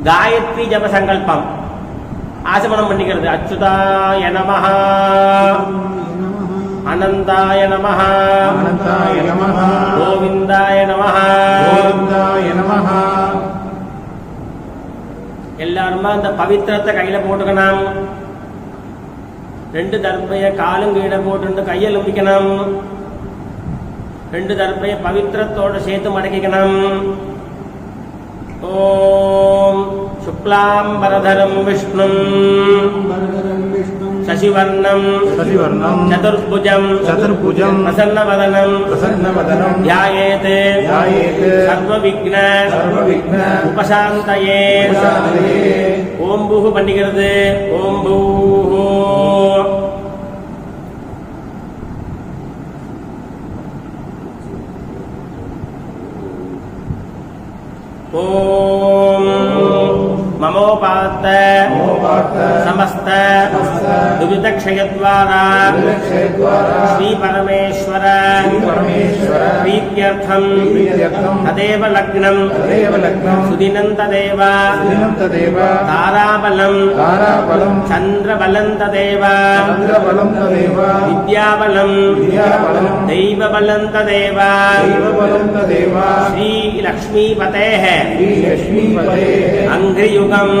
காயத்ரி ஜப சங்கல்பம் ஆசமனம் பண்ணிக்கிறது. அச்சுதாய நமஹ, அனந்தாய நமஹ, கோவிந்தாய நமஹ. எல்லாருமா அந்த பவித்திரத்தை கையில போட்டுக்கணும். 2 தர்பைய காலும் கீழே போட்டு கையில் நம்பிக்கணும். 2 தர்பைய பவித்திரத்தோட சேர்த்து மடக்கிக்கணும். ஓம் சுக்லாம்பரதரம் விஷ்ணும் சசிவர்ணம் சதுர்புஜம் பிரசன்னவதனம் த்யாயேத் சர்வவிக்ன உபசாந்தயே. ஓம் பூஹு பண்ணிக்கிறது. ஓம் பூஹு. ஓம் மமோபாத்த समस्त दुविध क्षयद्वारा श्री परमेश्वर प्रीत्यर्थं तदेव लग्नं सुदिनं तदेव ताराबलं चंद्रबलं तदेव विद्याबलं दैवबलं तदेव श्री लक्ष्मीपतेः अंघ्रियुगं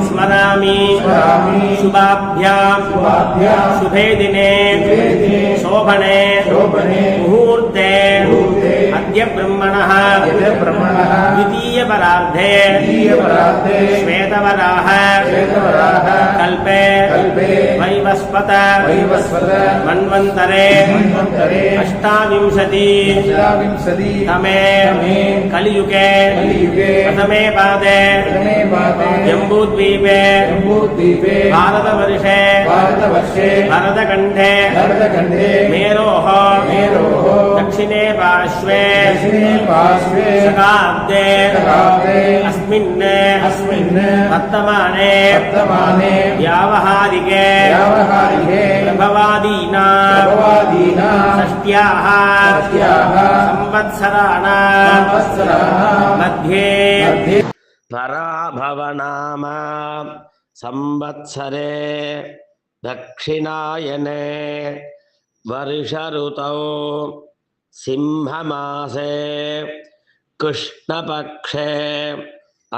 स्मरामि शुभाभ्यां शुभे दिने शोभने मुहूर्ते अद्य ब्रह्मणः द्वितीय परार्धे श्वेतवराह कल्पे वैवस्वत मन्वन्तरे अष्टाविंशति तमे कलियुगे प्रथमे पादे जम्बूद्वीपे भारतवर्षे भरतखण्डे मेरोः दक्षिणे पार्श्वे शकाब्दे अस्मिन् वर्तमाने व्यावहारिके प्रभवादीनां षष्ट्याः संवत्सराणां मध्ये पराभवनाम संवत्सरे दक्षिणायने वर्षऋतौ सिंहमासे कृष्णपक्षे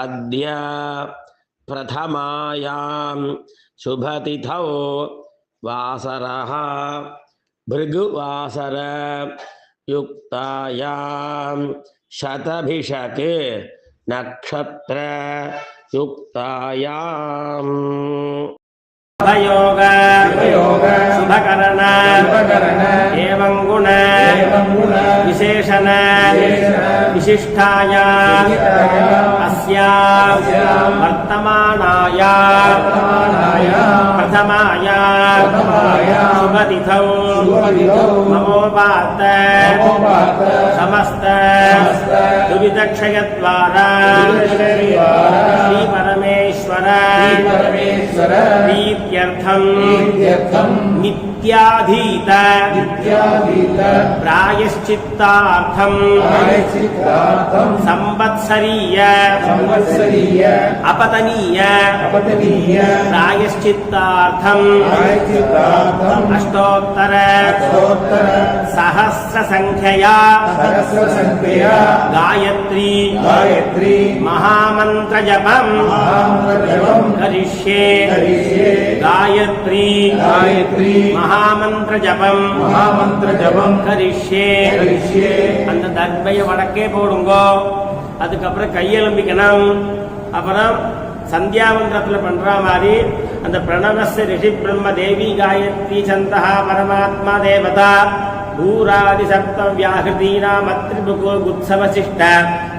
अद्य प्रथमायां शुभतिथौ वासरः भृगुवासर युक्तायां शतभिषक् नक्षत्र युक्तायाम् योग शुभकरण एवं गुण विशेषण विशिष्टाया अस्यां वर्तमानाया प्रथमाया शुभतिथौ ममोपात समस्त दुविधक्षयद्वारा श्री परमेश्वर प्रीत्यर्थं नित्याधीत प्रायश्चित्तार्थं संवत्सरीय अपतनीय प्रायश्चित्तार्थं अष्टोत्तर सहस्रसंख्यया गायत्री महामन्त्रजपं करिष्ये गायत्री महामंत्र जपम करिष्ये அந்த தர்பைய வடக்கே போடுங்கோ. அதுக்கப்புறம் கையெலும்பிக்கணும். அப்புறம் சந்தியாவந்திரத்தில் பண்ற மாதிரி அந்த பிரணவஸ்ய ரிஷி பிரம்ம தேவி காயத்ரி சந்தஹா பரமாத்மா தேவதா भूरादि सप्त व्याहृतीनाम त्रिभुगो गुत्सवशिष्ट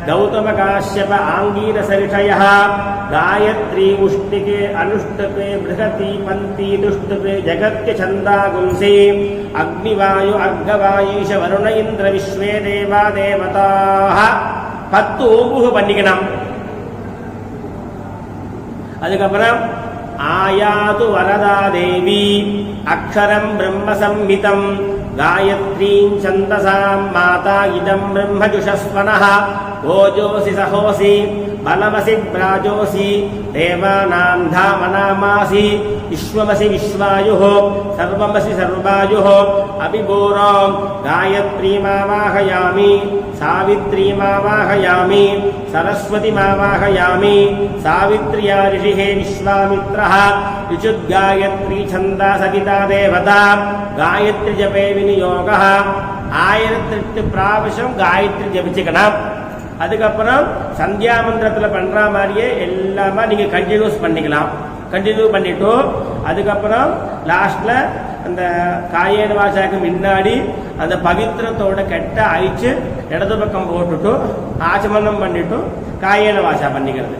गौतम काश्यप आंगीरस ऋषयः गायत्री उष्टिके अनुष्टके बृहती पंती दुष्टके जगत्य छंदागुंसी अग्निवायु अर्घवायीश वरुण इंद्र विश्वे देवा देवताः 10 ஓம்புகு பண்ணிக்கணும். அதுக்கப்புறம் आयातु वरदा देवी अक्षरं ब्रह्म संहितं गायत्रीं छन्दसां माता इदं ब्रह्मजुषस्वनः ओजोऽसि सहोऽसि बलमसि प्राजोऽसि देवानां धामनामासि विश्वमसि विश्वायुः सर्वमसि सर्वायुः अभिभूरां गायत्रीमावाहयामि सावित्रीमावाहयामि सरस्वतीमावाहयामि सावित्र्या ऋषिः विश्वामित्रः ऋचुद्गायत्री छन्दा सविता देवता गायत्री जपे विनियोगः 1008 பிராവശ്யம் காயத்ரி ஜபிச்சுக்கணும். அதுக்கப்புறம் சந்தியா மந்திரத்தில் பண்ற மாதிரியே எல்லாமே நீங்க கண்டினியூஸ் பண்ணிக்கலாம். கண்டினியூ பண்ணிட்டு அதுக்கப்புறம் லாஸ்ட்ல அந்த காயேன வாசாக்கு முன்னாடி அந்த பவித்திரத்தோட கெட்ட அழிச்சு இடது பக்கம் போட்டுட்டு ஆச்சமனம் பண்ணிட்டு காயேன வாசா பண்ணிக்கிறது.